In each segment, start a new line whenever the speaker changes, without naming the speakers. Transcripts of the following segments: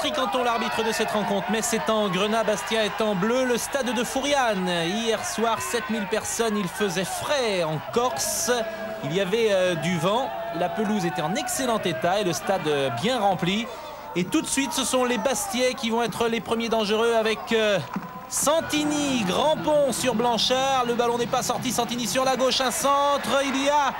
Patrick Anton, l'arbitre de cette rencontre. Metz est en grenat, Bastia est en bleu. Le stade de Fouriane, hier soir, 7000 personnes. Il faisait frais en Corse. Il y avait du vent. La pelouse était en excellent état et le stade bien rempli. Et tout de suite, ce sont les Bastiais qui vont être les premiers dangereux avec Santini, grand pont sur Blanchard. Le ballon n'est pas sorti. Santini sur la gauche, un centre. Il y a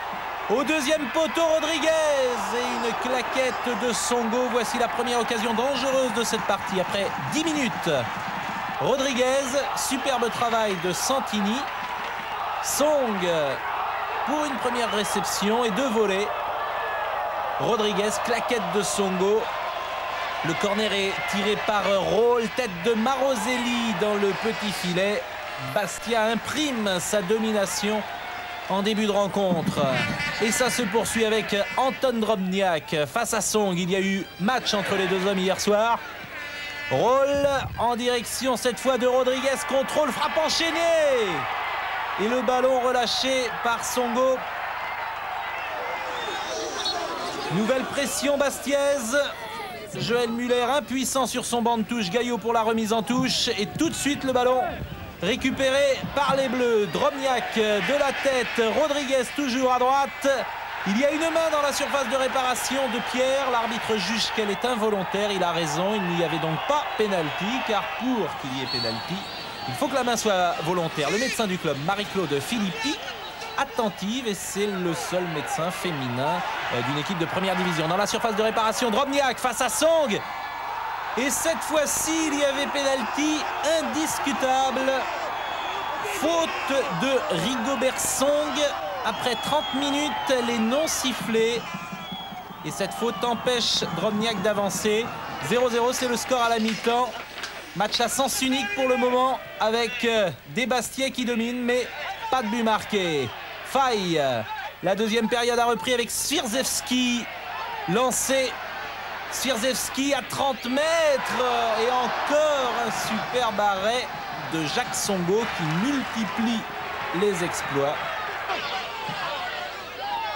au deuxième poteau Rodriguez et une claquette de Songo. Voici la première occasion dangereuse de cette partie après 10 minutes. Rodriguez, superbe travail de Santini. Song pour une première réception et deux volets. Rodriguez, claquette de Songo. Le corner est tiré par Roll, tête de Maroselli dans le petit filet. Bastia imprime sa domination en début de rencontre. Et ça se poursuit avec Anton Drobniak face à Song. Il y a eu match entre les deux hommes hier soir. Roll en direction cette fois de Rodriguez. Contrôle, frappe enchaînée. Et le ballon relâché par Songo. Nouvelle pression bastiaise. Joël Muller impuissant sur son banc de touche. Gaillot pour la remise en touche. Et tout de suite le ballon récupéré par les Bleus. Drobniak de la tête. Rodriguez toujours à droite. Il y a une main dans la surface de réparation de Pierre. L'arbitre juge qu'elle est involontaire. Il a raison. Il n'y avait donc pas pénalty. Car pour qu'il y ait pénalty, il faut que la main soit volontaire. Le médecin du club, Marie-Claude Filippi, attentive, et c'est le seul médecin féminin d'une équipe de première division. Dans la surface de réparation, Drobniak face à Song. Et cette fois-ci, il y avait pénalty indiscutable. Faute de Rigobert Song. Après 30 minutes, elle est non sifflée. Et cette faute empêche Drobniak d'avancer. 0-0, c'est le score à la mi-temps. Match à sens unique pour le moment, avec des Bastiais qui dominent, mais pas de but marqué. Faille. La deuxième période a repris avec Swirzewski. Lancé. Swirzewski à 30 mètres. Et encore un superbe arrêt de Jacques Songo qui multiplie les exploits.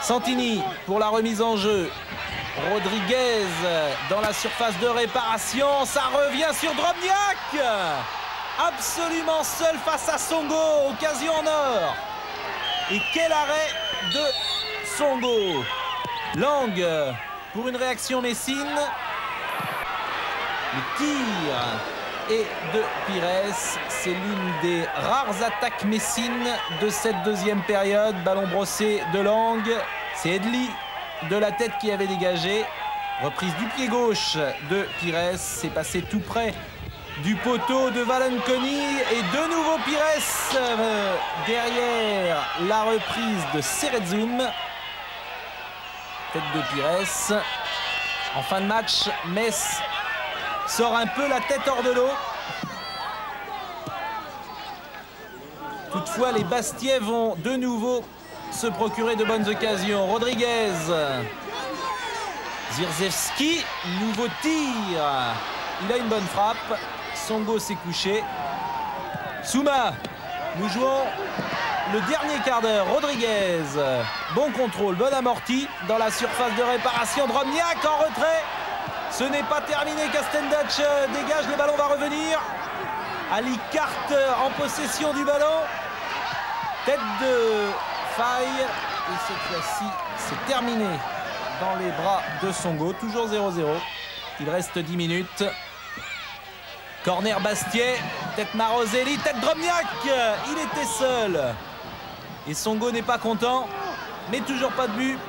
Santini pour la remise en jeu. Rodriguez dans la surface de réparation. Ça revient sur Drobniak. Absolument seul face à Songo. Occasion en or. Et quel arrêt de Songo. Lang pour une réaction Messine. Le tir est de Pires. C'est l'une des rares attaques Messine de cette deuxième période. Ballon brossé de Lang. C'est Edli de la tête qui avait dégagé. Reprise du pied gauche de Pires. C'est passé tout près du poteau de Valenconi. Et de nouveau Pires derrière la reprise de Seredzum. Tête de Pires. En fin de match, Metz sort un peu la tête hors de l'eau. Toutefois, les Bastiais vont de nouveau se procurer de bonnes occasions. Rodriguez. Swirzewski. Nouveau tir. Il a une bonne frappe. Songo s'est couché. Souma. Nous jouons le dernier quart d'heure. Rodriguez. Bon contrôle, bon amorti. Dans la surface de réparation, Drobniak en retrait. Ce n'est pas terminé. Castendac dégage, le ballon va revenir. Ali Carte en possession du ballon. Tête de Faille. Et cette fois-ci, c'est terminé dans les bras de Songo. Toujours 0-0. Il reste 10 minutes. Corner Bastiais. Tête Maroselli. Tête Drobniak. Il était seul. Et Songo n'est pas content. Mais toujours pas de but.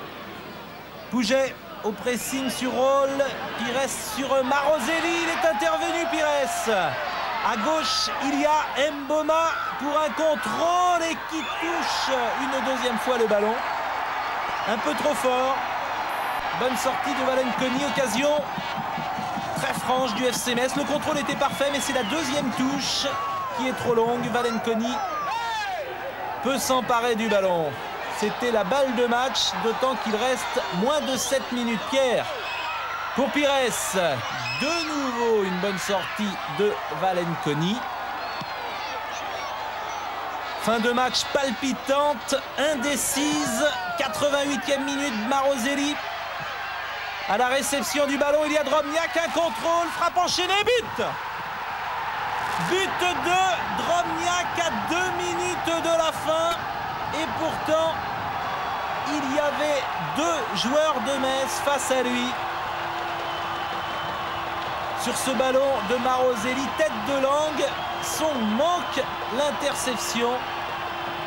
Pouget au pressing sur Roll. Pires sur Maroselli. Il est intervenu, Pires. À gauche, il y a Mboma pour un contrôle et qui touche une deuxième fois le ballon. Un peu trop fort. Bonne sortie de Valenconi. Occasion très franche du FC Metz. Le contrôle était parfait, mais c'est la deuxième touche qui est trop longue. Valenconi peut s'emparer du ballon. C'était la balle de match, d'autant qu'il reste moins de 7 minutes. Pierre pour Pires. De nouveau une bonne sortie de Valenconi. Fin de match palpitante, indécise. 88e minute, Maroselli À la réception du ballon, il y a Drobniak, un contrôle, frappe enchaînée, but! But de Drobniak à 2 minutes de la fin. Et pourtant, il y avait 2 joueurs de Metz face à lui. Sur ce ballon de Maroselli, tête de langue, Song manque l'interception.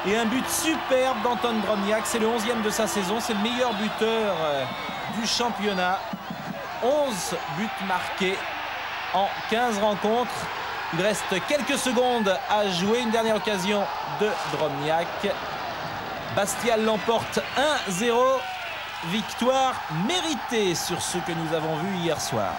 Et un but superbe d'Anton Drobniak. C'est le 11e de sa saison, c'est le meilleur buteur du championnat. 11 buts marqués en 15 rencontres. Il reste quelques secondes à jouer. Une dernière occasion de Drobniak. Bastia l'emporte 1-0. Victoire méritée sur ce que nous avons vu hier soir.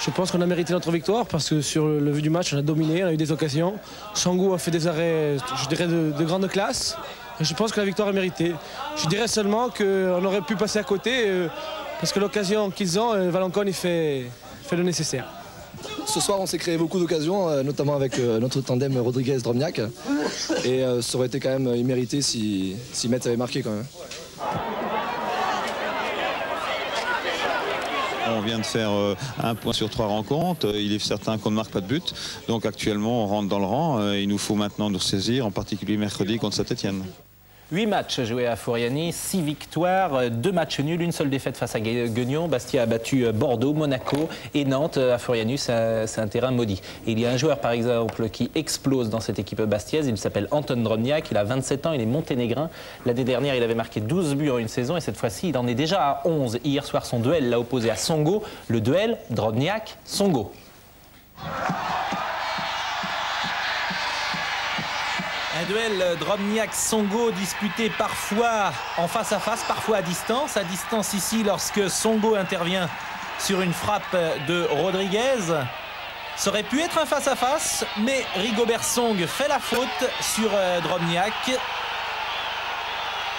Je pense qu'on a mérité notre victoire parce que sur le vu du match, on a dominé, on a eu des occasions. Sangou a fait des arrêts, je dirais, de grande classe. Et je pense que la victoire est méritée. Je dirais seulement qu'on aurait pu passer à côté parce que l'occasion qu'ils ont, Valencogne il fait le nécessaire.
Ce soir, on s'est créé beaucoup d'occasions, notamment avec notre tandem Rodriguez-Drobniak. Et ça aurait été quand même immérité si Metz avait marqué quand même.
On vient de faire 1 point sur 3 rencontres. Il est certain qu'on ne marque pas de but. Donc actuellement, on rentre dans le rang. Il nous faut maintenant nous ressaisir, en particulier mercredi contre Saint-Étienne.
8 matchs joués à Furiani, 6 victoires, 2 matchs nuls, 1 seule défaite face à Guignon. Bastia a battu Bordeaux, Monaco et Nantes. À Furiani, c'est un terrain maudit. Et il y a un joueur, par exemple, qui explose dans cette équipe bastiaise. Il s'appelle Anton Drobniak. Il a 27 ans, il est monténégrin. L'année dernière, il avait marqué 12 buts en une saison. Et cette fois-ci, il en est déjà à 11. Hier soir, son duel l'a opposé à Songo. Le duel Drobniak-Songo. Un duel Drobniak-Songo disputé parfois en face à face, parfois à distance. À distance ici lorsque Songo intervient sur une frappe de Rodriguez. Ça aurait pu être un face à face, mais Rigobert Song fait la faute sur Drobniak.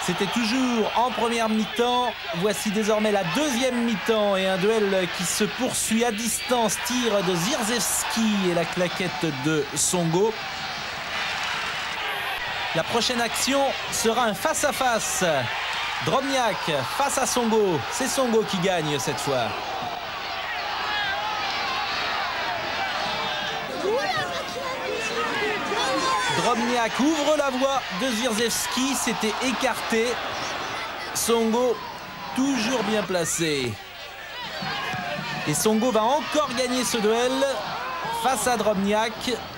C'était toujours en première mi-temps. Voici désormais la deuxième mi-temps et un duel qui se poursuit à distance. Tir de Zirzewski et la claquette de Songo. La prochaine action sera un face-à-face. Drobniak face à Songo. C'est Songo qui gagne cette fois. Drobniak ouvre la voie de Zirzewski. C'était écarté. Songo toujours bien placé. Et Songo va encore gagner ce duel face à Drobniak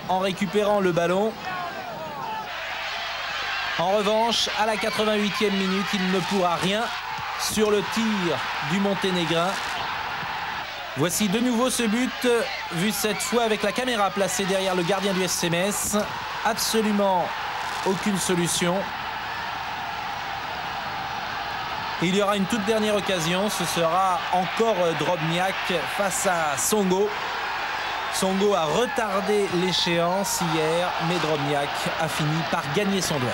en récupérant le ballon. En revanche, à la 88e minute, il ne pourra rien sur le tir du Monténégrin. Voici de nouveau ce but, vu cette fois avec la caméra placée derrière le gardien du SC Metz. Absolument aucune solution. Et il y aura une toute dernière occasion, ce sera encore Drobniak face à Songo. Songo a retardé l'échéance hier, mais Drobniak a fini par gagner son duel.